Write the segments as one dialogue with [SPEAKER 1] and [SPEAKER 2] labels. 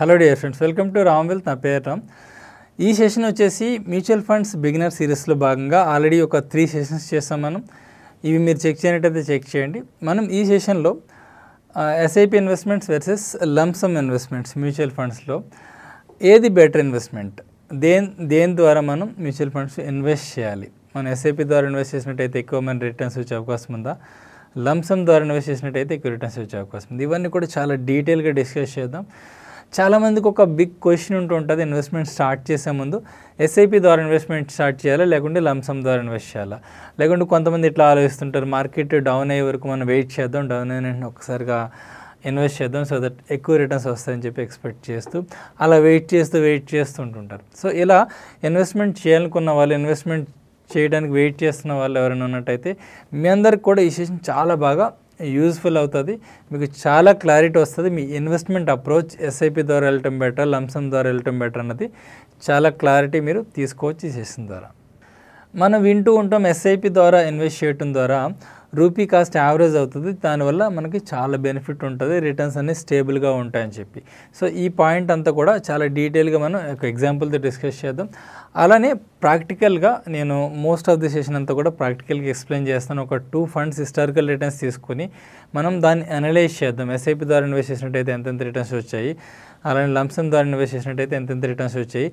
[SPEAKER 1] Hello dear friends, welcome to Ram wealth. నా పేరు రామ్. ఈ సెషన్ వచ్చేసి మ్యూచువల్ ఫండ్స్ బిగినర్ సిరీస్లో భాగంగా ఆల్రెడీ ఒక 3 సెషన్స్ చేస్తాం మనం. ఇవి మీరు చెక్ చేయనట్టయితే చెక్ చేయండి. మనం ఈ సెషన్లో SIP investments versus lump sum investments mutual ఫండ్స్లో ఏది బెటర్ ఇన్వెస్ట్మెంట్, దేని ద్వారా మనం మ్యూచువల్ ఫండ్స్ ఇన్వెస్ట్ చేయాలి, మనం ఎస్ఐపి ద్వారా ఇన్వెస్ట్ చేసినట్టయితే ఎక్కువ మన రిటర్న్స్ వచ్చే అవకాశం ఉందా, లంసమ్ ద్వారా ఇన్వెస్ట్ చేసినట్టయితే ఎక్కువ రిటర్న్స్ వచ్చే అవకాశం ఉంది, ఇవన్నీ కూడా చాలా డీటెయిల్గా డిస్కస్ చేద్దాం. చాలామందికి ఒక బిగ్ క్వశ్చన్ ఉంటుంది, ఇన్వెస్ట్మెంట్ స్టార్ట్ చేసే ముందు ఎస్ఐపి ద్వారా ఇన్వెస్ట్మెంట్ స్టార్ట్ చేయాలా లేకుంటే లంసమ్ ద్వారా ఇన్వెస్ట్ చేయాలా, లేకుంటే కొంతమంది ఇట్లా ఆలోచిస్తుంటారు, మార్కెట్ డౌన్ అయ్యే వరకు మనం వెయిట్ చేద్దాం, డౌన్ అయిన ఒకసారిగా ఇన్వెస్ట్ చేద్దాం సో దట్ ఎక్కువ రిటర్న్స్ వస్తాయని చెప్పి ఎక్స్పెక్ట్ చేస్తూ అలా వెయిట్ చేస్తుంటుంటారు. సో ఇలా ఇన్వెస్ట్మెంట్ చేయాలనుకున్న వాళ్ళు, ఇన్వెస్ట్మెంట్ చేయడానికి వెయిట్ చేస్తున్న వాళ్ళు ఎవరైనా ఉన్నట్టయితే మీ అందరికి కూడా ఈ సెషన్ చాలా బాగా యూజ్ఫుల్ అవుతుంది. మీకు చాలా క్లారిటీ వస్తుంది. మీ ఇన్వెస్ట్మెంట్ అప్రోచ్ ఎస్ఐపి ద్వారా వెళ్ళటం బెటర్, లంసమ్ ద్వారా వెళ్ళటం బెటర్ అన్నది చాలా క్లారిటీ మీరు తీసుకోవచ్చు ఈ సెషన్ ద్వారా. మనం వింటూ ఉంటాం ఎస్ఐపి ద్వారా ఇన్వెస్ట్ చేయడం ద్వారా రూపీ కాస్ట్ యావరేజ్ అవుతుంది, దానివల్ల మనకి చాలా బెనిఫిట్ ఉంటుంది, రిటర్న్స్ అన్నీ స్టేబుల్గా ఉంటాయని చెప్పి. సో ఈ పాయింట్ అంతా కూడా చాలా డీటెయిల్గా మనం ఒక ఎగ్జాంపుల్తో డిస్కస్ చేద్దాం. అలానే ప్రాక్టికల్గా నేను మోస్ట్ ఆఫ్ ది సెషన్ అంతా కూడా ప్రాక్టికల్గా ఎక్స్ప్లెయిన్ చేస్తాను. ఒక 2 ఫండ్స్ హిస్టారికల్ రిటర్న్స్ తీసుకొని మనం దాన్ని అనలైజ్ చేద్దాం. ఎస్ఐపి ద్వారా ఇన్వెస్ట్ చేసినట్టయితే ఎంతెంత రిటర్న్స్ వచ్చాయి, అలానే లంసమ్ ద్వారా ఇన్వెస్ట్ చేసినట్టయితే ఎంతెంత రిటర్న్స్ వచ్చాయి,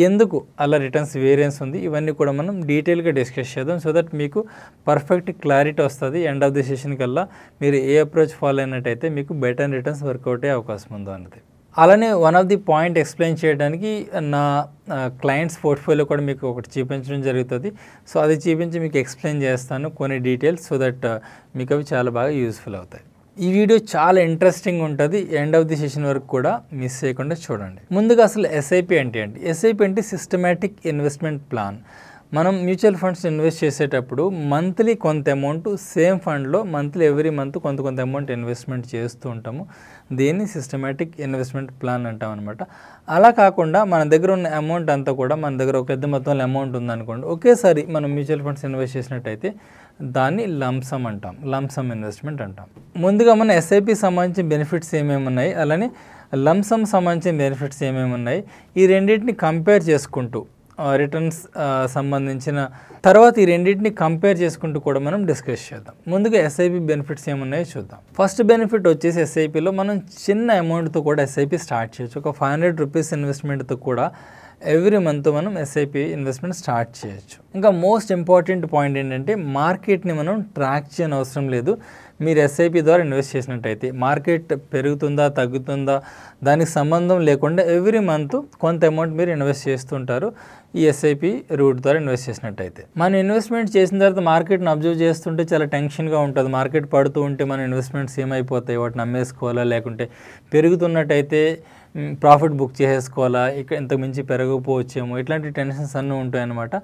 [SPEAKER 1] ఎందుకు అలా రిటర్న్స్ వేరియన్స్ ఉంది, ఇవన్నీ కూడా మనం డీటెయిల్గా డిస్కస్ చేద్దాం. సో దట్ మీకు పర్ఫెక్ట్ క్లారిటీ వస్తుంది. ఎండ్ ఆఫ్ ది సెషన్ కల్లా మీరు ఏ అప్రోచ్ ఫాలో అయినట్టయితే మీకు బెటర్ రిటర్న్స్ వర్కౌట్ అయ్యే అవకాశం ఉందో అన్నది. అలానే one of the point explain చేయడానికి నా క్లయింట్స్ పోర్ట్ఫోలియో కూడా మీకు ఒకటి చూపించడం జరుగుతుంది. సో అది చూపించి మీకు ఎక్స్ప్లెయిన్ చేస్తాను కొన్ని డీటెయిల్స్, సో దట్ మీకు అవి చాలా బాగా యూస్ఫుల్ అవుతాయి. ఈ వీడియో చాలా ఇంట్రెస్టింగ్ ఉంటుంది, ఎండ్ ఆఫ్ ది సెషన్ వరకు కూడా మిస్ చేయకుండా చూడండి. ముందుగా అసలు ఎస్ఐపి అంటే ఏంటి? ఎస్ఐపి అంటే సిస్టమేటిక్ ఇన్వెస్ట్మెంట్ ప్లాన్. మనం మ్యూచువల్ ఫండ్స్ ఇన్వెస్ట్ చేసేటప్పుడు మంత్లీ కొంత అమౌంట్ సేమ్ ఫండ్లో మంత్లీ ఎవ్రీ మంత్ కొంత అమౌంట్ ఇన్వెస్ట్మెంట్ చేస్తూ ఉంటాము. దీన్ని సిస్టమేటిక్ ఇన్వెస్ట్మెంట్ ప్లాన్ అంటాం అనమాట. అలా కాకుండా మన దగ్గర ఉన్న అమౌంట్ అంతా కూడా, మన దగ్గర ఒక పెద్ద మొత్తంలో అమౌంట్ ఉందనుకోండి, ఒకేసారి మనం మ్యూచువల్ ఫండ్స్ ఇన్వెస్ట్ చేసినట్టయితే దాన్ని లంసమ్ అంటాం, లంసమ్ ఇన్వెస్ట్మెంట్ అంటాం. ముందుగా మన ఎస్ఐపి సంబంధించిన బెనిఫిట్స్ ఏమేమి ఉన్నాయి, అలానే లంసమ్ సంబంధించిన బెనిఫిట్స్ ఏమేమి ఉన్నాయి, ఈ రెండింటిని కంపేర్ చేసుకుంటూ రిటర్న్స్ సంబంధించిన తర్వాత ఈ రెండింటిని కంపేర్ చేసుకుంటూ కూడా మనం డిస్కస్ చేద్దాం. ముందుగా ఎస్ఐపి బెనిఫిట్స్ ఏమున్నాయో చూద్దాం. ఫస్ట్ బెనిఫిట్ వచ్చేసి ఎస్ఐపిలో మనం చిన్న అమౌంట్తో కూడా ఎస్ఐపి స్టార్ట్ చేయొచ్చు. ఒక 500 రూపీస్ ఇన్వెస్ట్మెంట్తో కూడా ఎవ్రీ మంత్ మనం ఎస్ఐపి ఇన్వెస్ట్మెంట్ స్టార్ట్ చేయొచ్చు. ఇంకా మోస్ట్ ఇంపార్టెంట్ పాయింట్ ఏంటంటే మార్కెట్ని మనం ట్రాక్ చేయని అవసరం లేదు. మీరు ఎస్ఐపి ద్వారా ఇన్వెస్ట్ చేసినట్టయితే మార్కెట్ పెరుగుతుందా తగ్గుతుందా దానికి సంబంధం లేకుండా ఎవ్రీ మంత్ కొంత అమౌంట్ మీరు ఇన్వెస్ట్ చేస్తుంటారు ఈ ఎస్ఐపి రూట్ ద్వారా ఇన్వెస్ట్ చేసినట్టయితే. మనం ఇన్వెస్ట్మెంట్ చేసిన తర్వాత మార్కెట్ని అబ్జర్వ్ చేస్తుంటే చాలా టెన్షన్గా ఉంటుంది. మార్కెట్ పడుతూ ఉంటే మన ఇన్వెస్ట్మెంట్స్ ఏమైపోతాయి, వాటిని అమ్మేసుకోవాలా లేకుంటే పెరుగుతున్నట్టయితే ప్రాఫిట్ బుక్ చేసేసుకోవాలా, ఇక్కడ ఇంతకు మించి పెరగకపోవచ్చేమో, ఇట్లాంటి టెన్షన్స్ అన్నీ ఉంటాయన్నమాట.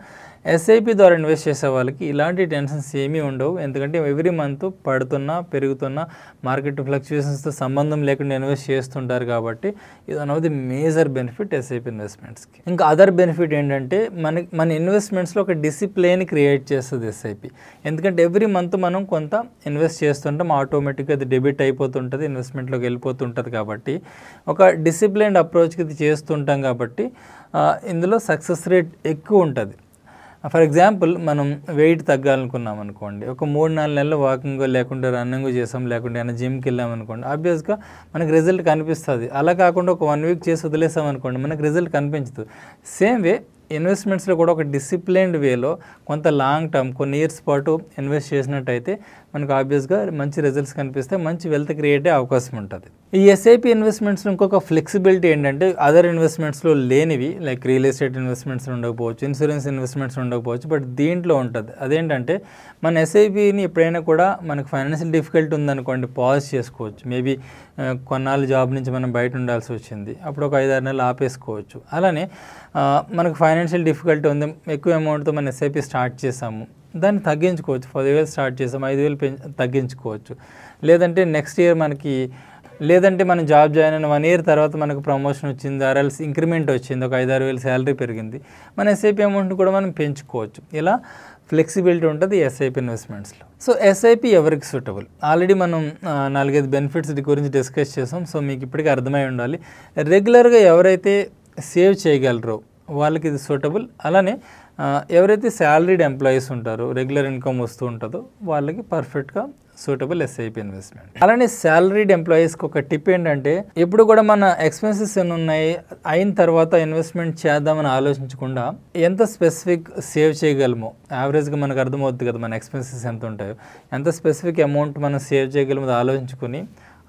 [SPEAKER 1] ఎస్ఐపి ద్వారా ఇన్వెస్ట్ చేసే వాళ్ళకి ఇలాంటి టెన్షన్స్ ఏమీ ఉండవు. ఎందుకంటే ఎవ్రీ మంత్ పడుతున్నా పెరుగుతున్నా మార్కెట్ ఫ్లక్చుయేషన్స్తో సంబంధం లేకుండా ఇన్వెస్ట్ చేస్తుంటారు కాబట్టి ఇది one of the major benefit SIP ఇన్వెస్ట్మెంట్స్కి. ఇంకా అదర్ బెనిఫిట్ ఏంటంటే మన ఇన్వెస్ట్మెంట్స్లో ఒక డిసిప్లిన్ క్రియేట్ చేస్తుంది ఎస్ఐపి. ఎందుకంటే ఎవ్రీ మంత్ మనం కొంత ఇన్వెస్ట్ చేస్తుంటాం, ఆటోమేటిక్గా అది డెబిట్ అయిపోతుంటుంది, ఇన్వెస్ట్మెంట్లోకి వెళ్ళిపోతుంటుంది. కాబట్టి ఒక డిసిప్లైన్డ్ అప్రోచ్కి ఇది చేస్తుంటాం కాబట్టి ఇందులో సక్సెస్ రేట్ ఎక్కువ ఉంటుంది. ఫర్ ఎగ్జాంపుల్ మనం వెయిట్ తగ్గాలనుకున్నాం అనుకోండి, ఒక 3-4 నెలలు వాకింగ్ లేకుంటే రన్నింగ్ చేసాం, లేకుంటే ఏమైనా జిమ్కి వెళ్ళాం అనుకోండి, ఆబ్వియస్గా మనకు రిజల్ట్ కనిపిస్తుంది. అలా కాకుండా ఒక 1 వీక్ చేసి వదిలేసాం అనుకోండి, మనకు రిజల్ట్ కనిపించదు. సేమ్ వే ఇన్వెస్ట్మెంట్స్లో కూడా ఒక డిసిప్లైన్డ్ వేలో కొంత లాంగ్ టర్మ్ కొన్ని ఇయర్స్ పాటు ఇన్వెస్ట్ చేసినట్టయితే మనకు ఆబ్వియస్గా మంచి రిజల్ట్స్ కనిపిస్తే మంచి వెల్త్ క్రియేట్ అయ్యే అవకాశం ఉంటుంది. ఈ ఎస్ఐపి ఇన్వెస్ట్మెంట్స్లో ఇంకొక ఫ్లెక్సిబిలిటీ ఏంటంటే అదర్ ఇన్వెస్ట్మెంట్స్లో లేనివి, లైక్ రియల్ ఎస్టేట్ ఇన్వెస్ట్మెంట్స్ ఉండకపోవచ్చు, ఇన్సూరెన్స్ ఇన్వెస్ట్మెంట్స్ ఉండకపోవచ్చు, బట్ దీంట్లో ఉంటుంది. అదేంటంటే మన ఎస్ఐపిని ఎప్పుడైనా కూడా మనకు ఫైనాన్షియల్ డిఫికల్టీ ఉందనుకోండి పాజ్ చేసుకోవచ్చు. మేబీ కొన్నాళ్ళు జాబ్ నుంచి మనం బయట ఉండాల్సి వచ్చింది, అప్పుడు ఒక 5-6 నెలలు ఆపేసుకోవచ్చు. అలానే మనకు ఫైనాన్షియల్ డిఫికల్టీ ఉంది, ఎక్కువ అమౌంట్తో మనం ఎస్ఐపి స్టార్ట్ చేసాము, దాన్ని తగ్గించుకోవచ్చు. 10,000 స్టార్ట్ చేసాము, 5,000 తగ్గించుకోవచ్చు. లేదంటే నెక్స్ట్ ఇయర్ లేదంటే మనం జాబ్ జాయిన్ అయిన 1 ఇయర్ తర్వాత మనకు ప్రమోషన్ వచ్చింది, ఆర్ఎల్స్ ఇంక్రిమెంట్ వచ్చింది, ఒక 5-6 వేలు శాలరీ పెరిగింది, మన ఎస్ఐపి అమౌంట్ని కూడా మనం పెంచుకోవచ్చు. ఇలా ఫ్లెక్సిబిలిటీ ఉంటుంది ఎస్ఐపి ఇన్వెస్ట్మెంట్స్లో. సో ఎస్ఐపి ఎవరికి సూటబుల్? ఆల్రెడీ మనం 4-5 బెనిఫిట్స్ గురించి డిస్కస్ చేసాం. సో మీకు ఇప్పటికీ అర్థమై ఉండాలి. రెగ్యులర్గా ఎవరైతే సేవ్ చేయగలరో వాళ్ళకి ఇది సూటబుల్. అలానే ఎవరైతే శాలరీడ్ ఎంప్లాయీస్ ఉంటారో, రెగ్యులర్ ఇన్కమ్ వస్తూ ఉంటుందో వాళ్ళకి పర్ఫెక్ట్గా సూటబుల్ ఎస్ఐపి ఇన్వెస్ట్మెంట్. అలానే శాలరీడ్ ఎంప్లాయీస్కి ఒక టిప్ ఏంటంటే, ఎప్పుడు కూడా మన ఎక్స్పెన్సెస్ ఎన్ని ఉన్నాయి అయిన తర్వాత ఇన్వెస్ట్మెంట్ చేద్దామని ఆలోచించకుండా ఎంత స్పెసిఫిక్ సేవ్ చేయగలమో, యావరేజ్గా మనకు అర్థమవుతుంది కదా మన ఎక్స్పెన్సెస్ ఎంత ఉంటాయో, ఎంత స్పెసిఫిక్ అమౌంట్ మనం సేవ్ చేయగలమో ఆలోచించుకొని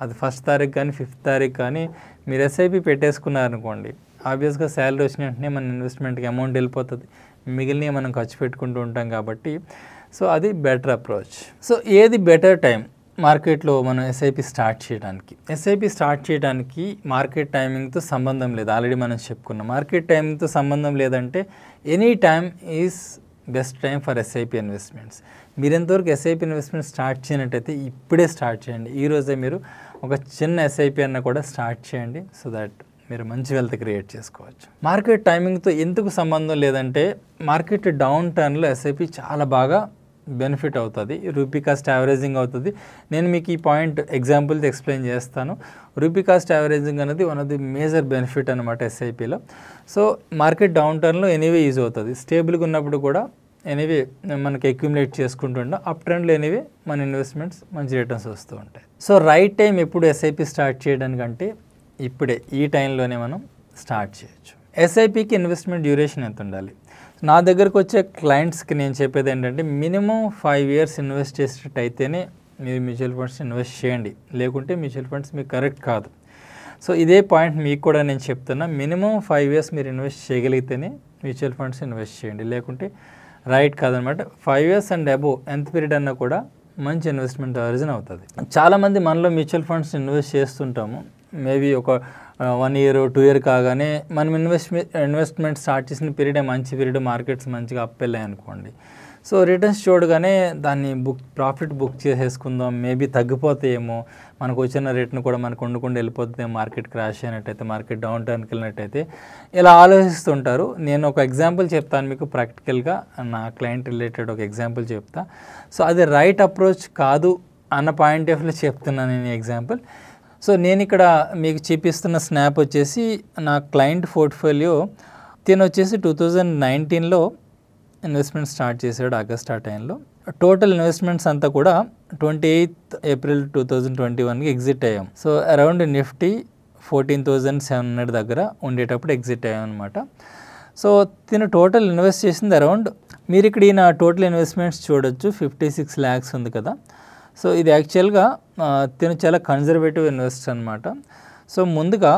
[SPEAKER 1] అది 1st తారీఖు కానీ 5th తారీఖు కానీ మీరు ఎస్ఐపి పెట్టేసుకున్నారనుకోండి, ఆబ్వియస్గా శాలరీ వచ్చిన వెంటనే మన ఇన్వెస్ట్మెంట్కి అమౌంట్ వెళ్ళిపోతుంది, మిగిలినవి మనం ఖర్చు పెట్టుకుంటూ ఉంటాం కాబట్టి సో అది బెటర్ అప్రోచ్. సో ఏది బెటర్ టైం మార్కెట్లో మనం ఎస్ఐపి స్టార్ట్ చేయడానికి? ఎస్ఐపి స్టార్ట్ చేయడానికి మార్కెట్ టైమింగ్తో సంబంధం లేదు. ఆల్రెడీ మనం చెప్పుకున్నాం, మార్కెట్ టైమింగ్తో సంబంధం లేదంటే any time is best time for SIP investments. మీరు ఎంతవరకు ఎస్ఐపి ఇన్వెస్ట్మెంట్ స్టార్ట్ చేయనట్టయితే ఇప్పుడే స్టార్ట్ చేయండి. ఈరోజే మీరు ఒక చిన్న ఎస్ఐపి అన్న కూడా స్టార్ట్ చేయండి. సో దట్ మీరు మంచి వెల్త్ క్రియేట్ చేసుకోవచ్చు. మార్కెట్ టైమింగ్తో ఎందుకు సంబంధం లేదంటే, మార్కెట్ డౌన్ టర్న్లో ఎస్ఐపి చాలా బాగా బెనిఫిట్ అవుతుంది. రూపీ కాస్ట్ యావరేజింగ్ అవుతుంది. నేను మీకు ఈ పాయింట్ ఎగ్జాంపుల్తో ఎక్స్ప్లెయిన్ చేస్తాను. రూపీ కాస్ట్ యావరేజింగ్ అనేది one of the major benefit అనమాట ఎస్ఐపిలో. సో మార్కెట్ డౌన్ టర్న్లో ఎనీవే యూజ్ అవుతుంది. స్టేబుల్గా ఉన్నప్పుడు కూడా ఎనీవే మనకి అక్యుములేట్ చేసుకుంటుంటాం. అప్ ట్రెండ్లో ఎనీవే మన ఇన్వెస్ట్మెంట్స్ మంచి రిటర్న్స్ వస్తూ ఉంటాయి. సో రైట్ టైం ఎప్పుడు ఎస్ఐపి స్టార్ట్ చేయడానికంటే ఇప్పుడే, ఈ టైంలోనే మనం స్టార్ట్ చేయొచ్చు. ఎస్ఐపికి ఇన్వెస్ట్మెంట్ డ్యూరేషన్ ఎంత ఉండాలి? నా దగ్గరకు వచ్చే క్లయింట్స్కి నేను చెప్పేది ఏంటంటే, మినిమం 5 years ఇన్వెస్ట్ చేసేటట్టు అయితేనే మీరు మ్యూచువల్ ఫండ్స్ ఇన్వెస్ట్ చేయండి, లేకుంటే మ్యూచువల్ ఫండ్స్ మీకు కరెక్ట్ కాదు. సో ఇదే పాయింట్ మీకు కూడా నేను చెప్తున్నా, మినిమం 5 years మీరు ఇన్వెస్ట్ చేయగలిగితేనే మ్యూచువల్ ఫండ్స్ ఇన్వెస్ట్ చేయండి, లేకుంటే రైట్ కాదనమాట. 5 years అండ్ అబోవ్ ఎంత పీరియడ్ అన్నా కూడా మంచి ఇన్వెస్ట్మెంట్ ఆరిజిన్ అవుతుంది. చాలామంది మనలో మ్యూచువల్ ఫండ్స్ ఇన్వెస్ట్ చేస్తుంటాము. మేబీ ఒక 1 year 2 year కాగానే మనం ఇన్వెస్ట్మెంట్ స్టార్ట్ చేసిన పీరియడ్ మంచి పీరియడ్, మార్కెట్స్ మంచిగా అప్ వెళ్ళాయి అనుకోండి. సో రిటర్న్స్ చూడగానే దాన్ని ప్రాఫిట్ బుక్ చేసేసుకుందాం, మేబీ తగ్గిపోతాయేమో, మనకు వచ్చిన రేట్ను కూడా మనకు వండుకుండా వెళ్ళిపోతుంది, మార్కెట్ క్రాష్ అయినట్టయితే, మార్కెట్ డౌన్ టర్న్కి వెళ్ళినట్టయితే ఇలా ఆలోచిస్తుంటారు. నేను ఒక ఎగ్జాంపుల్ చెప్తాను మీకు, ప్రాక్టికల్గా నా క్లయింట్ రిలేటెడ్ ఒక ఎగ్జాంపుల్ చెప్తా. సో అది రైట్ అప్రోచ్ కాదు అన్న పాయింట్ ఆఫ్ వ్యూలో చెప్తున్నాను నేను ఎగ్జాంపుల్. సో నేను ఇక్కడ మీకు చూపిస్తున్న స్నాప్ వచ్చేసి నా క్లయింట్ పోర్ట్ఫోలియో. తిను వచ్చేసి 2019లో ఇన్వెస్ట్మెంట్ స్టార్ట్ చేశాడు, ఆగస్ట్ ఆ టైంలో. టోటల్ ఇన్వెస్ట్మెంట్స్ అంతా కూడా 28th April 2021కి ఎగ్జిట్ అయ్యాం. సో అరౌండ్ నిఫ్టీ 14,700 దగ్గర ఉండేటప్పుడు ఎగ్జిట్ అయ్యాం అనమాట. సో తిను టోటల్ ఇన్వెస్ట్ చేసింది అరౌండ్, మీరు ఇక్కడ ఈయన టోటల్ ఇన్వెస్ట్మెంట్స్ చూడొచ్చు, 56 lakhs ఉంది కదా. సో ఇది యాక్చువల్గా తిను చాలా కన్జర్వేటివ్ ఇన్వెస్టర్ అనమాట. సో ముందుగా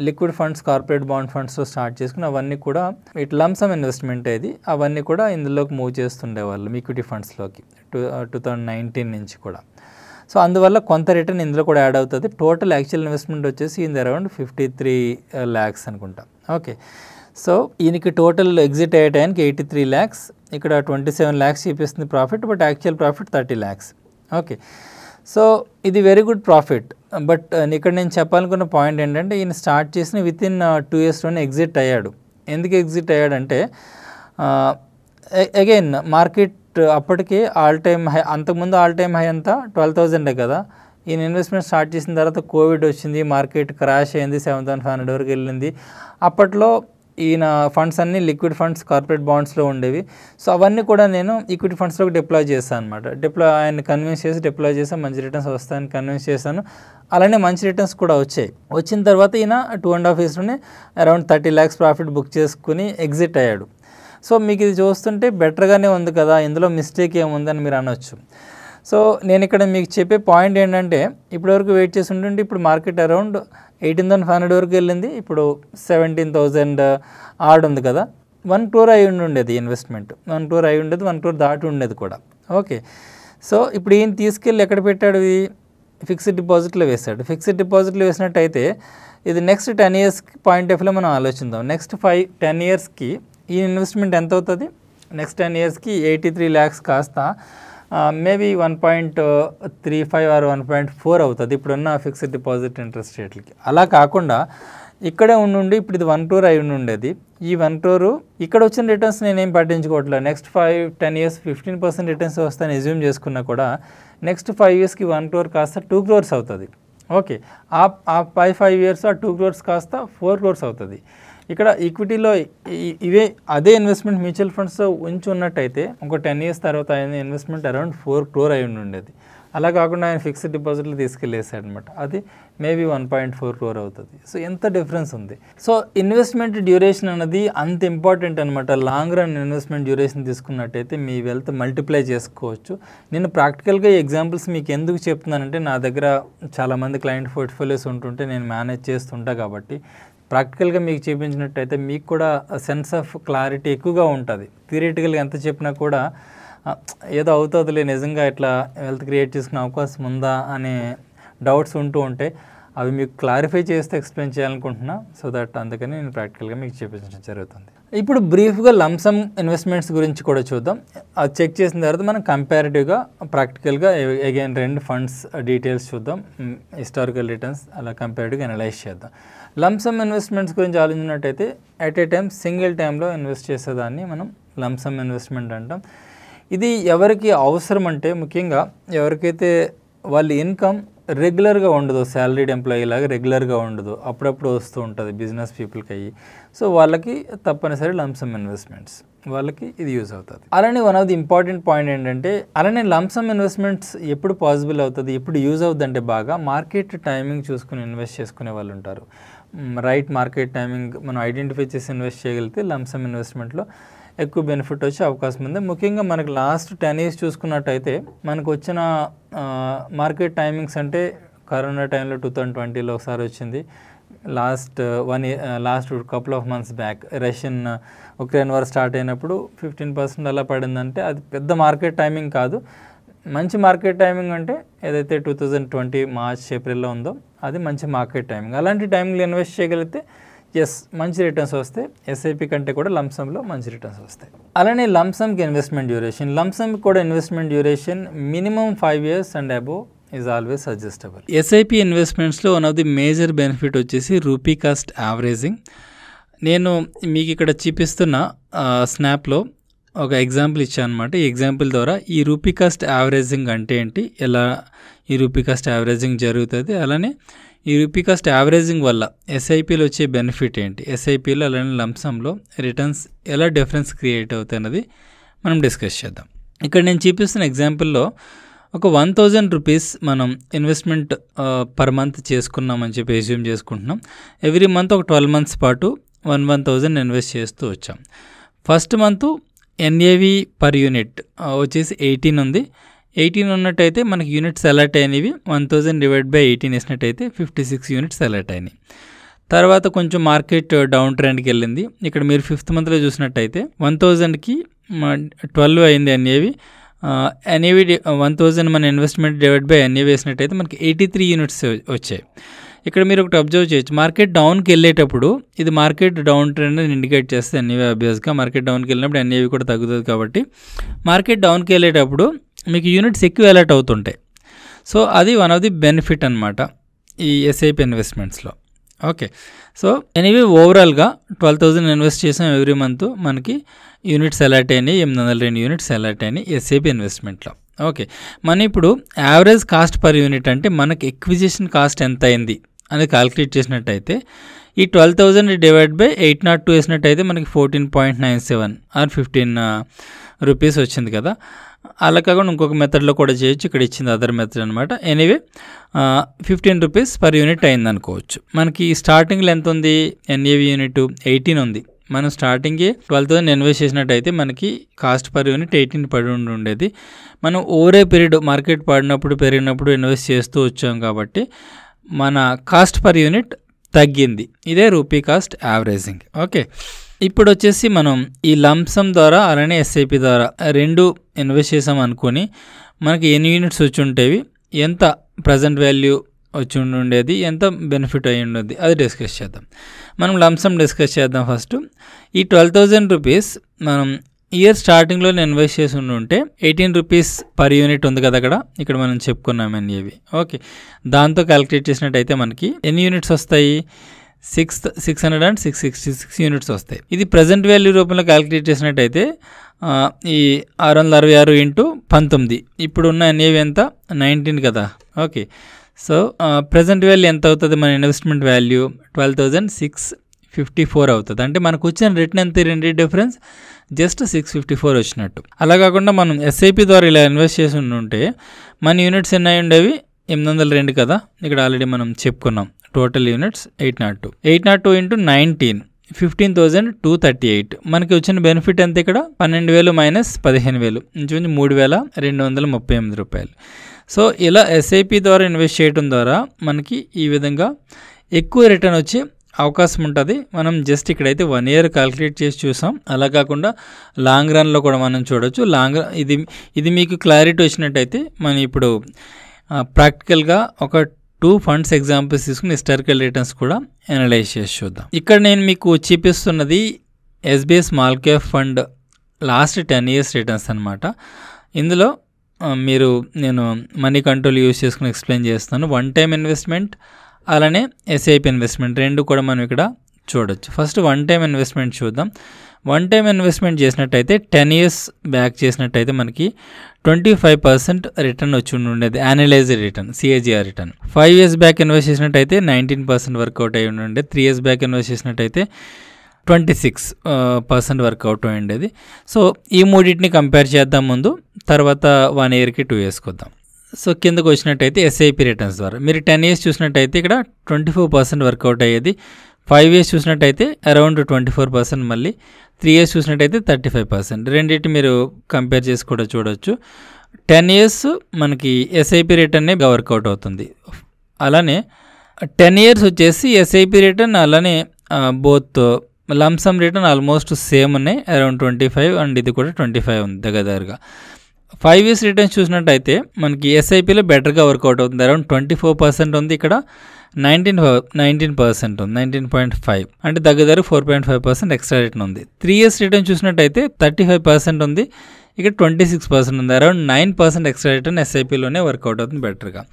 [SPEAKER 1] లిక్విడ్ ఫండ్స్, కార్పొరేట్ బాండ్ ఫండ్స్తో స్టార్ట్ చేసుకుని అవన్నీ కూడా ఇట్ లంసమ్ ఇన్వెస్ట్మెంట్ ఇది, అవన్నీ కూడా ఇందులోకి మూవ్ చేస్తుండేవాళ్ళు ఈక్విటీ ఫండ్స్లోకి 2019 నుంచి కూడా. సో అందువల్ల కొంత రిటర్న్ ఇందులో కూడా యాడ్ అవుతుంది. టోటల్ యాక్చువల్ ఇన్వెస్ట్మెంట్ వచ్చేసి ఇది అరౌండ్ 53 lakhs అనుకుంటా. ఓకే, సో ఈయనకి టోటల్ ఎగ్జిట్ అయ్యే టైంకి 83 lakhs, ఇక్కడ 27 lakhs చూపిస్తుంది profit, but actual profit 30 lakhs. Okay, so ఇది వెరీ గుడ్ ప్రాఫిట్. బట్ ఇక్కడ నేను చెప్పాలనుకున్న పాయింట్ ఏంటంటే, ఈయన స్టార్ట్ చేసిన వితిన్ 2 yearsలోనే ఎగ్జిట్ అయ్యాడు. ఎందుకు ఎగ్జిట్ అయ్యాడంటే, అగైన్ మార్కెట్ అప్పటికే ఆల్ టైమ్ హై, అంతకుముందు ఆల్ టైమ్ హై అంతా 12,000 కదా. ఈయన ఇన్వెస్ట్మెంట్ స్టార్ట్ చేసిన తర్వాత కోవిడ్ వచ్చింది, మార్కెట్ క్రాష్ అయింది, 7,500 వరకు వెళ్ళింది. అప్పట్లో ఈయన ఫండ్స్ అన్నీ లిక్విడ్ ఫండ్స్, కార్పొరేట్ బాండ్స్లో ఉండేవి. సో అవన్నీ కూడా నేను ఈక్విటీ ఫండ్స్లోకి డిప్లాయ్ చేశాను అనమాట. ఆయన కన్విన్స్ చేసి డిప్లాయ్ చేశాను, మంచి రిటర్న్స్ వస్తాయని కన్విన్స్ చేశాను. అలానే మంచి రిటర్న్స్ కూడా వచ్చాయి. వచ్చిన తర్వాత ఈయన 2.5 yearsలోనే అరౌండ్ 30 lakhs ప్రాఫిట్ బుక్ చేసుకుని ఎగ్జిట్ అయ్యాడు. సో మీకు ఇది చూస్తుంటే బెటర్గానే ఉంది కదా, ఇందులో మిస్టేక్ ఏముందని మీరు అనొచ్చు. సో నేను ఇక్కడ మీకు చెప్పే పాయింట్ ఏంటంటే, ఇప్పటివరకు వెయిట్ చేసి ఉంటుంటే ఇప్పుడు మార్కెట్ అరౌండ్ 18,500 వరకు వెళ్ళింది, ఇప్పుడు 17,000 ఆడ్ ఉంది కదా. 1 crore అయి ఉండేది ఇన్వెస్ట్మెంట్, 1 crore అయి ఉండేది, 1 crore దాటి ఉండేది కూడా. ఓకే, సో ఇప్పుడు ఈయన తీసుకెళ్ళి ఎక్కడ పెట్టాడు, ఫిక్స్డ్ డిపాజిట్లో వేశాడు. ఫిక్స్డ్ డిపాజిట్లో వేసినట్టయితే ఇది నెక్స్ట్ 10 years పాయింట్ ఆఫ్ వ్యూలో మనం ఆలోచిద్దాం. నెక్స్ట్ 10 yearsకి ఈ ఇన్వెస్ట్మెంట్ ఎంత అవుతుంది? నెక్స్ట్ 10 yearsకి 83 lakhs కాస్త మేబీ 1.35 or 1.4 అవుతుంది ఇప్పుడున్న ఫిక్స్డ్ డిపాజిట్ ఇంట్రెస్ట్ రేట్లకి. అలా కాకుండా ఇక్కడే ఉండి ఇప్పుడు ఇది 1 crore అయి ఉండేది. ఈ 1 crore ఇక్కడ వచ్చిన రిటర్న్స్ నేనేం పట్టించుకోవట్లేదు. నెక్స్ట్ 5-10 years 15% రిటర్న్స్ వస్తాయని అజ్యూమ్ చేసుకున్నా కూడా నెక్స్ట్ 5 yearsకి 1 crore కాస్త 2 crores అవుతుంది. ఓకే, ఆ 5 years ఆ 2 crores కాస్త 4 crores అవుతుంది. ఇక్కడ ఈక్విటీలో ఇవే అదే ఇన్వెస్ట్మెంట్ మ్యూచువల్ ఫండ్స్ ఉంచి ఉన్నట్టయితే ఒక 10 years తర్వాత ఆయన ఇన్వెస్ట్మెంట్ అరౌండ్ 4 crore అయి ఉండేది. అలా కాకుండా ఆయన ఫిక్స్డ్ డిపాజిట్లు తీసుకెళ్ళేసాడు అనమాట. అది మేబీ 1.4 crore అవుతుంది. సో ఎంత డిఫరెన్స్ ఉంది. సో ఇన్వెస్ట్మెంట్ డ్యూరేషన్ అనేది అంత ఇంపార్టెంట్ అనమాట. లాంగ్ రన్ ఇన్వెస్ట్మెంట్ డ్యూరేషన్ తీసుకున్నట్టయితే మీ వెల్త్ మల్టిప్లై చేసుకోవచ్చు. నేను ప్రాక్టికల్గా ఈ ఎగ్జాంపుల్స్ మీకు ఎందుకు చెప్తున్నానంటే నా దగ్గర చాలామంది క్లయింట్ పోర్ట్ఫోలియోస్ ఉంటుంటే నేను మేనేజ్ చేస్తుంటా కాబట్టి ప్రాక్టికల్గా మీకు చూపించినట్టయితే మీకు కూడా సెన్స్ ఆఫ్ క్లారిటీ ఎక్కువగా ఉంటుంది. థియరిటికల్గా ఎంత చెప్పినా కూడా ఏదో అవుతుందిలే నిజంగా ఇట్లా వెల్త్ క్రియేట్ చేసుకునే అవకాశం ఉందా అనే డౌట్స్ ఉంటూ ఉంటే అవి మీకు క్లారిఫై చేస్తే ఎక్స్ప్లెయిన్ చేయాలనుకుంటున్నా. సో దట్ అందుకని నేను ప్రాక్టికల్గా మీకు చూపించడం జరుగుతుంది. ఇప్పుడు బ్రీఫ్గా లంసమ్ ఇన్వెస్ట్మెంట్స్ గురించి కూడా చూద్దాం. అది చెక్ చేసిన తర్వాత మనం కంపారిటివ్గా ప్రాక్టికల్గా అగైన్ 2 ఫండ్స్ డీటెయిల్స్ చూద్దాం, హిస్టారికల్ రిటర్న్స్ అలా కంపారిటివ్గా అనలైజ్ చేద్దాం. లంసమ్ ఇన్వెస్ట్మెంట్స్ గురించి ఆలోచించినట్టయితే ఎట్ ఏ టైం సింగిల్ టైంలో ఇన్వెస్ట్ చేసేదాన్ని మనం లంసమ్ ఇన్వెస్ట్మెంట్ అంటాం. ఇది ఎవరికి అవసరం అంటే ముఖ్యంగా ఎవరికైతే వాళ్ళ ఇన్కమ్ రెగ్యులర్గా ఉండదు, శాలరీడ్ ఎంప్లాయీ లాగా రెగ్యులర్గా ఉండదు, అప్పుడప్పుడు వస్తూ ఉంటుంది బిజినెస్ పీపుల్కి అయ్యి. సో వాళ్ళకి తప్పనిసరి లంసమ్ ఇన్వెస్ట్మెంట్స్ వాళ్ళకి ఇది యూజ్ అవుతుంది. అలానే one of the important point ఏంటంటే అలానే లంసమ్ ఇన్వెస్ట్మెంట్స్ ఎప్పుడు పాసిబుల్ అవుతుంది, ఎప్పుడు యూజ్ అవుతుంది అంటే బాగా మార్కెట్ టైమింగ్ చూసుకుని ఇన్వెస్ట్ చేసుకునే వాళ్ళు ఉంటారు. రైట్ మార్కెట్ టైమింగ్ మనం ఐడెంటిఫై చేసి ఇన్వెస్ట్ చేయగలిగితే లంసమ్ ఇన్వెస్ట్మెంట్లో ఎక్కువ బెనిఫిట్ వచ్చే అవకాశం ఉంది. ముఖ్యంగా మనకు లాస్ట్ 10 years చూసుకున్నట్టయితే మనకు వచ్చిన మార్కెట్ టైమింగ్స్ అంటే కరోనా టైంలో 2020లో ఒకసారి వచ్చింది. Last couple of months back Russian Ukraine war start అయినప్పుడు 15% అలా పడిందంటే అది పెద్ద మార్కెట్ టైమింగ్ కాదు. మంచి మార్కెట్ టైమింగ్ అంటే ఏదైతే 2020 మార్చ్ ఏప్రిల్లో ఉందో అది మంచి మార్కెట్ టైమింగ్. అలాంటి టైంలో ఇన్వెస్ట్ చేయగలిగితే మంచి రిటర్న్స్ వస్తాయి. ఎస్ఐపి కంటే కూడా లంసమ్లో మంచి రిటర్న్స్ వస్తాయి. అలానే లంసమ్కి ఇన్వెస్ట్మెంట్ డ్యూరేషన్, లంసమ్కి కూడా investment duration minimum 5 years and above is always suggestable. SIP ఇన్వెస్ట్మెంట్స్లో one of the major benefit వచ్చేసి రూపీ కాస్ట్ యావరేజింగ్. నేను మీకు ఇక్కడ చూపిస్తున్న స్నాప్లో ఒక ఎగ్జాంపుల్ ఇచ్చాను అనమాట. ఈ ఎగ్జాంపుల్ ద్వారా ఈ రూపీ కాస్ట్ యావరేజింగ్ అంటే ఏంటి, ఎలా ఈ రూపీ కాస్ట్ యావరేజింగ్ జరుగుతుంది, అలానే ఈ రూపీ కాస్ట్ యావరేజింగ్ వల్ల ఎస్ఐపిలో వచ్చే బెనిఫిట్ ఏంటి, ఎస్ఐపిలో అలానే లంసంలో రిటర్న్స్ ఎలా డిఫరెన్స్ క్రియేట్ అవుతాయి అన్నది మనం డిస్కస్ చేద్దాం. ఇక్కడ నేను చూపిస్తున్న ఎగ్జాంపుల్లో ఒక 1000 రూపీస్ మనం ఇన్వెస్ట్మెంట్ పర్ మంత్ చేసుకున్నామని చెప్పి అజ్యూమ్ చేసుకుంటున్నాం. ఎవ్రీ మంత్ ఒక 12 months పాటు 1,000 ఇన్వెస్ట్ చేస్తూ వచ్చాం. First month NAV per unit వచ్చేసి 18 ఉంది. 18 ఉన్నట్టయితే మనకి యూనిట్స్ అలాట్ అయినవి 1000 డివైడ్ బై 18 వేసినట్టయితే 56 యూనిట్స్ అలాట్ అయినాయి. తర్వాత కొంచెం మార్కెట్ డౌన్ ట్రెండ్కి వెళ్ళింది. ఇక్కడ మీరు 5th monthలో చూసినట్టయితే 1000కి 12 అయింది ఎన్ఏవి. ఎన్ఏవి 1000 మన ఇన్వెస్ట్మెంట్ డివైడ్ బై ఎన్ఏవి వేసినట్టయితే మనకి 83 యూనిట్స్ వచ్చాయి. ఇక్కడ మీరు ఒకటి అబ్జర్వ్ చేయొచ్చు, మార్కెట్ డౌన్కి వెళ్ళేటప్పుడు ఇది మార్కెట్ డౌన్ ట్రెండ్ ఇండికేట్ చేస్తే ఎన్ఏవి అబ్వియస్గా మార్కెట్ డౌన్కి వెళ్ళినప్పుడు ఎన్ఏవి కూడా తగ్గుతుంది. కాబట్టి మార్కెట్ డౌన్కి వెళ్ళేటప్పుడు మీకు యూనిట్స్ ఎక్కువ అలాట్ అవుతుంటాయి. సో అది వన్ ఆఫ్ ది బెనిఫిట్ అనమాట ఈ ఎస్ఐపి ఇన్వెస్ట్మెంట్స్లో. ఓకే, సో ఎనీవే ఓవరాల్గా 12,000 ఇన్వెస్ట్ చేసాం ఎవ్రీ మంత్, మనకి యూనిట్స్ అలాట్ అయినాయి 802 యూనిట్స్ అలాట్ అయినాయి ఎస్ఐపి ఇన్వెస్ట్మెంట్లో. ఓకే, మనం ఇప్పుడు యావరేజ్ కాస్ట్ పర్ యూనిట్ అంటే మనకి ఎక్విజిషన్ కాస్ట్ ఎంత అయింది అనేది క్యాలిక్యులేట్ చేసినట్టయితే ఈ 12,000 డివైడ్ బై 802 వేసినట్టయితే మనకి 14.97 ఆర్ 15 రూపీస్ వచ్చింది కదా. అలా కాకుండా ఇంకొక మెథడ్లో కూడా చేయొచ్చు, ఇక్కడ ఇచ్చింది అదర్ మెథడ్ అనమాట. ఎనీవే 15 రూపీస్ పర్ యూనిట్ అయింది అనుకోవచ్చు. మనకి స్టార్టింగ్లో ఎంత ఉంది, ఎన్ఏవి యూనిట్ 18 ఉంది. మనం స్టార్టింగే 12,000 ఇన్వెస్ట్ చేసినట్టయితే మనకి కాస్ట్ పర్ యూనిట్ 18 పడి ఉండేది. మనం ఓవర్ ఏ పీరియడ్ మార్కెట్ పడినప్పుడు పెరిగినప్పుడు ఇన్వెస్ట్ చేస్తూ వచ్చాం కాబట్టి మన కాస్ట్ పర్ యూనిట్ తగ్గింది. ఇదే రూపీ కాస్ట్ యావరేజింగ్. ఓకే, ఇప్పుడు వచ్చేసి మనం ఈ లంసమ్ ద్వారా అలానే ఎస్ఐపి ద్వారా రెండు ఇన్వెస్ట్ చేసాం అనుకొని మనకి ఎన్ని యూనిట్స్ వచ్చి ఉండేవి, ఎంత ప్రజెంట్ వాల్యూ వచ్చి ఉండేది, ఎంత బెనిఫిట్ అయ్యి ఉండేది అది డిస్కస్ చేద్దాం. మనం లంసమ్ డిస్కస్ చేద్దాం. ఫస్ట్ ఈ 12,000 రూపీస్ మనం ఇయర్ స్టార్టింగ్లో ఇన్వెస్ట్ చేసి ఉంటే 18 రూపీస్ పర్ యూనిట్ ఉంది కదా ఇక్కడ మనం చెప్పుకున్నాం ఎన్ఏవి. ఓకే, దాంతో క్యాలిక్యులేట్ చేసినట్టయితే మనకి ఎన్ని యూనిట్స్ వస్తాయి, 666 యూనిట్స్ వస్తాయి. ఇది ప్రజెంట్ వాల్యూ రూపంలో క్యాలిక్యులేట్ చేసినట్టయితే ఈ 666 ఇంటూ 19 ఇప్పుడున్న NAV ఎంత 19 కదా. ఓకే, సో ప్రజెంట్ వాల్యూ ఎంత అవుతుంది? మన ఇన్వెస్ట్మెంట్ వాల్యూ 12,654 అవుతుంది. అంటే మనకు వచ్చిన రిటర్న్ ఎంత? రెండు డిఫరెన్స్ జస్ట్ 654 వచ్చినట్టు. అలా కాకుండా మనం SIP ద్వారా ఇలా ఇన్వెస్ట్ చేసి ఉంటే మన యూనిట్స్ ఎన్ని అయి ఉండేవి? 802 కదా. ఇక్కడ ఆల్రెడీ మనం చెప్పుకున్నాం. Total units 802 into 19 15,238. మనకి వచ్చిన బెనిఫిట్ ఎంత? ఇక్కడ 12,000 మైనస్ 15,000 ఇంచుమించు 3,238 రూపాయలు. సో ఇలా SIP ద్వారా ఇన్వెస్ట్ చేయడం ద్వారా మనకి ఈ విధంగా ఎక్కువ రిటర్న్ వచ్చే అవకాశం ఉంటుంది. మనం జస్ట్ ఇక్కడైతే 1 year క్యాలిక్యులేట్ చేసి చూసాం. అలా కాకుండా లాంగ్ రన్లో కూడా మనం చూడొచ్చు. ఇది మీకు క్లారిటీ వచ్చినట్టయితే మనం ఇప్పుడు ప్రాక్టికల్గా ఒక 2 ఫండ్స్ ఎగ్జాంపుల్స్ తీసుకుని హిస్టారికల్ రిటర్న్స్ కూడా అనలైజ్ చేసి చూద్దాం. ఇక్కడ నేను మీకు చూపిస్తున్నది SBI small cap fund last 10 years returns అనమాట. ఇందులో నేను మనీ కంట్రోల్ యూజ్ చేసుకుని ఎక్స్ప్లెయిన్ చేస్తాను. 1 time ఇన్వెస్ట్మెంట్ అలానే SIP ఇన్వెస్ట్మెంట్ రెండు కూడా మనం ఇక్కడ చూడొచ్చు. ఫస్ట్ 1 time ఇన్వెస్ట్మెంట్ చూద్దాం. 1 time ఇన్వెస్ట్మెంట్ చేసినట్టయితే 10 years బ్యాక్ చేసినట్టయితే మనకి 25% రిటర్న్ వచ్చి ఉండేది. Annualised return, CAGR return. 5 years back invest చేసినట్టయితే 19% వర్కౌట్ అయి ఉండే. 3 years బ్యాక్ ఇన్వెస్ట్ చేసినట్టయితే 26% వర్కౌట్ అయి ఉండేది. సో ఈ మూడింటిని కంపేర్ చేద్దాం ముందు, తర్వాత 1 yearకి 2 yearsకి వద్దాం. సో కిందకు వచ్చినట్టయితే SIP రిటర్న్స్ ద్వారా మీరు 10 years చూసినట్టయితే ఇక్కడ 24% వర్కౌట్ అయ్యేది. 5 years చూసినట్టయితే అరౌండ్ 24%, మళ్ళీ 3 years చూసినట్టయితే 35%. రెండింటి మీరు కంపేర్ చేసి కూడా చూడొచ్చు. 10 years మనకి SIP రిటర్నే వర్కౌట్ అవుతుంది. అలానే 10 years వచ్చేసి SIP రిటర్న్ అలానే both lump sum return almost same ఉన్నాయి, అరౌండ్ 25 అండ్ ఇది కూడా 25 ఉంది దగ్గరగా. 5 years రిటర్న్స్ చూసినట్టయితే మనకి SIPలో బెటర్గా వర్కౌట్ అవుతుంది. అరౌండ్ 24% ఉంది, ఇక్కడ 19% ఉంది, 19.5 అంటే దగ్గర 4.5% ఎక్స్ట్రా రిటర్న్ ఉంది. 3 years రిటర్న్ చూసినట్టయితే 35% ఉంది, ఇక్కడ 26% ఉంది, అరౌండ్ 9% ఎక్స్ట్రా రిటర్న్ SIPలోనే వర్కౌట్ అవుతుంది బెటర్గా.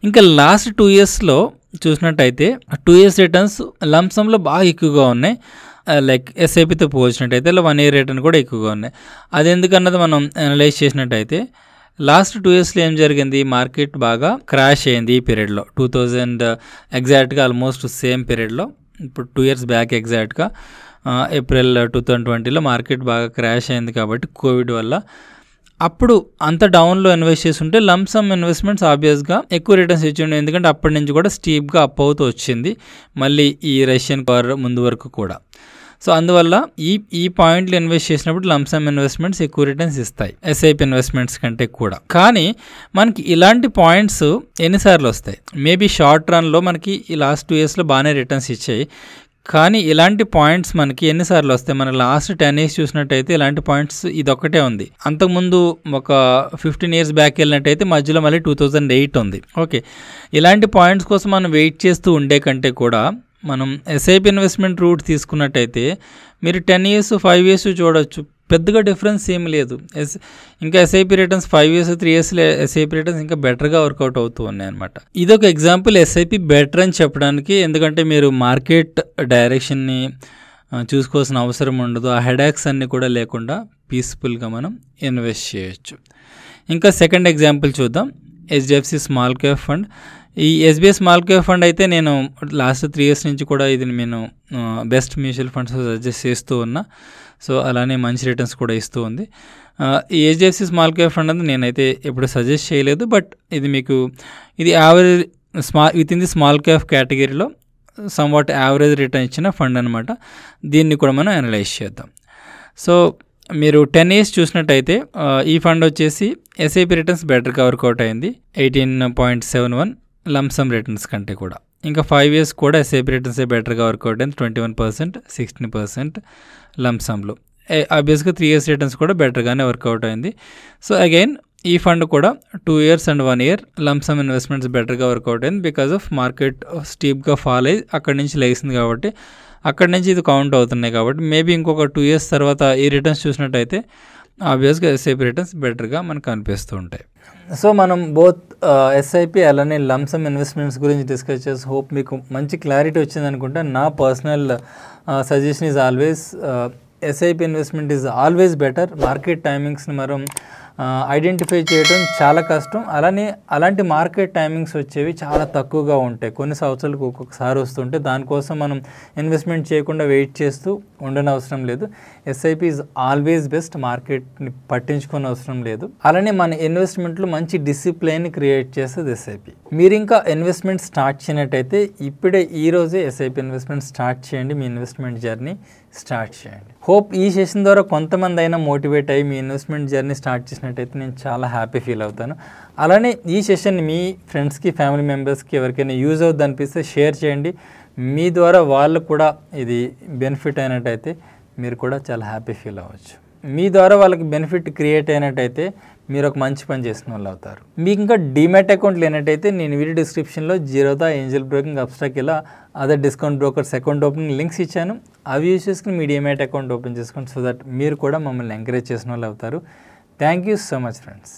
[SPEAKER 1] ఇంకా లాస్ట్ 2 yearsలో చూసినట్టయితే 2 years రిటర్న్స్ లంసంలో బాగా ఎక్కువగా ఉన్నాయి. లైక్ SIPతో పోల్చినట్టయితే ఇలా 1 year రిటర్న్ కూడా ఎక్కువగా ఉన్నాయి. అది ఎందుకన్నది మనం అనలైజ్ చేసినట్టయితే లాస్ట్ 2 yearsలో ఏం జరిగింది? మార్కెట్ బాగా క్రాష్ అయింది ఈ పీరియడ్లో. 2000 ఎగ్జాక్ట్గా ఆల్మోస్ట్ సేమ్ పీరియడ్లో, ఇప్పుడు 2 years బ్యాక్ ఎగ్జాక్ట్గా ఏప్రిల్ 2020లో మార్కెట్ బాగా క్రాష్ అయింది కాబట్టి కోవిడ్ వల్ల. అప్పుడు అంత డౌన్లో ఇన్వెస్ట్ చేసి ఉంటే లంసమ్ ఇన్వెస్ట్మెంట్స్ ఆబ్వియస్గా ఎక్కువ రిటర్న్స్ ఇచ్చి ఉండే, ఎందుకంటే అప్పటి నుంచి కూడా స్టీప్గా అప్ అవుతూ వచ్చింది మళ్ళీ ఈ రష్యన్ వార్ ముందు వరకు కూడా. సో అందువల్ల ఈ పాయింట్లో ఇన్వెస్ట్ చేసినప్పుడు లంసమ్ ఇన్వెస్ట్మెంట్స్ ఎక్కువ రిటర్న్స్ ఇస్తాయి SIP ఇన్వెస్ట్మెంట్స్ కంటే కూడా. కానీ మనకి ఇలాంటి పాయింట్స్ ఎన్నిసార్లు వస్తాయి? మేబీ షార్ట్ రన్లో మనకి ఈ లాస్ట్ 2 yearsలో బాగానే రిటర్న్స్ ఇచ్చాయి, కానీ ఇలాంటి పాయింట్స్ మనకి ఎన్నిసార్లు వస్తాయి? మన లాస్ట్ 10 years చూసినట్టయితే ఇలాంటి పాయింట్స్ ఇదొక్కటే ఉంది. అంతకుముందు ఒక 15 years బ్యాక్ వెళ్ళినట్టయితే మధ్యలో మళ్ళీ 2008 ఉంది. ఓకే, ఇలాంటి పాయింట్స్ కోసం మనం వెయిట్ చేస్తూ ఉండే కంటే కూడా మనం SIP ఇన్వెస్ట్మెంట్ రూట్ తీసుకున్నట్టయితే మీరు 10 years 5 years చూడవచ్చు, పెద్దగా డిఫరెన్స్ ఏమి లేదు. ఇంకా SIP returns 5 years 3 years SIP returns ఇంకా బెటర్గా వర్కౌట్ అవుతూ ఉన్నాయి అనమాట. ఇదొక ఎగ్జాంపుల్ SIP బెటర్ అని చెప్పడానికి, ఎందుకంటే మీరు మార్కెట్ డైరెక్షన్ని చూసుకోవాల్సిన అవసరం ఉండదు. ఆ హెడాక్స్ అన్నీ కూడా లేకుండా పీస్ఫుల్గా మనం ఇన్వెస్ట్ చేయొచ్చు. ఇంకా సెకండ్ ఎగ్జాంపుల్ చూద్దాం. HDFC small cap fund. ఈ SBI స్మాల్ క్యాప్ ఫండ్ అయితే నేను లాస్ట్ 3 years నుంచి కూడా ఇది నేను బెస్ట్ మ్యూచువల్ ఫండ్స్ సజెస్ట్ చేస్తూ ఉన్నా. సో అలానే మంచి రిటర్న్స్ కూడా ఇస్తూ ఉంది. ఈ HDFC స్మాల్ క్యాప్ ఫండ్ అనేది నేనైతే ఎప్పుడు సజెస్ట్ చేయలేదు, బట్ ఇది average with in the small cap కేటగిరీలో సమ్వాట్ యావరేజ్ రిటర్న్ ఇచ్చిన ఫండ్ అనమాట. దీన్ని కూడా మనం అనలైజ్ చేద్దాం. సో మీరు 10 years చూసినట్టయితే ఈ ఫండ్ వచ్చేసి SIP రిటర్న్స్ బెటర్గా వర్కౌట్ అయింది, 18.71 లంసమ్ రిటర్న్స్ కంటే కూడా. ఇంకా 5 years కూడా SIP రిటర్న్స్ బెటర్గా వర్కౌట్ అయింది, 21%, 16% లంసమ్లో. ఆబ్వియస్గా 3 years రిటర్న్స్ కూడా బెటర్గానే వర్కౌట్ అయింది. సో అగైన్ ఈ ఫండ్ కూడా 2 years and 1 year lump sum investments బెటర్గా వర్కౌట్ అయింది బికాస్ ఆఫ్ మార్కెట్ స్టీప్గా ఫాల్ అయ్యి అక్కడి నుంచి లేచింది కాబట్టి, అక్కడి నుంచి ఇది కౌంట్ అవుతున్నాయి కాబట్టి మేబీ ఇంకొక 2 years తర్వాత ఈ రిటర్న్స్ చూసినట్టయితే ఆబ్వియస్గా SIP రిటర్న్స్ బెటర్గా మనకు కనిపిస్తూ ఉంటాయి. సో మనం బోత్ ఎస్ఐపి అలానే లంసమ్ ఇన్వెస్ట్మెంట్స్ గురించి డిస్కస్ చేసి హోప్ మీకు మంచి క్లారిటీ వచ్చింది అనుకుంటా. నా personal suggestion is always SIP investment is always better. Market టైమింగ్స్ని మనం ఐడెంటిఫై చేయడం చాలా కష్టం. అలాంటి మార్కెట్ టైమింగ్స్ వచ్చేవి చాలా తక్కువగా ఉంటాయి. కొన్ని సంవత్సరాలకు ఒక్కొక్కసారి వస్తుంటే దానికోసం మనం ఇన్వెస్ట్మెంట్ చేయకుండా వెయిట్ చేస్తూ ఉండనవసరం లేదు. SIP is always best. మార్కెట్ని పట్టించుకునే అవసరం లేదు. అలానే మన ఇన్వెస్ట్మెంట్లో మంచి డిసిప్లైన్ క్రియేట్ చేస్తుంది ఎస్ఐపి. మీరు ఇంకా ఇన్వెస్ట్మెంట్ స్టార్ట్ చేయనట్టయితే ఇప్పుడే ఈరోజే ఎస్ఐపి ఇన్వెస్ట్మెంట్ స్టార్ట్ చేయండి. మీ ఇన్వెస్ట్మెంట్ జర్నీ స్టార్ట్ చేయండి. హోప్ ఈ సెషన్ ద్వారా కొంతమంది అయినా మోటివేట్ అయ్యి మీ ఇన్వెస్ట్మెంట్ జర్నీ స్టార్ట్ చేసినట్టయితే నేను చాలా హ్యాపీ ఫీల్ అవుతాను. అలానే ఈ సెషన్ మీ ఫ్రెండ్స్కి, ఫ్యామిలీ మెంబర్స్కి ఎవరికైనా యూజ్ అవుద్ది అనిపిస్తే షేర్ చేయండి. మీ ద్వారా వాళ్ళు కూడా ఇది బెనిఫిట్ అయినట్టయితే మీరు కూడా చాలా హ్యాపీ ఫీల్ అవ్వచ్చు. మీ ద్వారా వాళ్ళకి బెనిఫిట్ క్రియేట్ అయినట్టయితే మీరు ఒక మంచి పని చేసిన వాళ్ళు అవుతారు. మీకు ఇంకా డీమ్యాట్ అకౌంట్ లేనట్టయితే నేను వీడియో డిస్క్రిప్షన్లో జీరోదా, ఏంజల్ బ్రోకింగ్, అబ్స్ట్రాక్ ఇలా other discount brokers account opening links ఇచ్చాను. అవి యూజ్ చేసుకుని మీ డీమ్యాట్ అకౌంట్ ఓపెన్ చేసుకోండి. సో దట్ మీరు కూడా మమ్మల్ని ఎంకరేజ్ చేసిన వాళ్ళు అవుతారు. Thank you so much friends.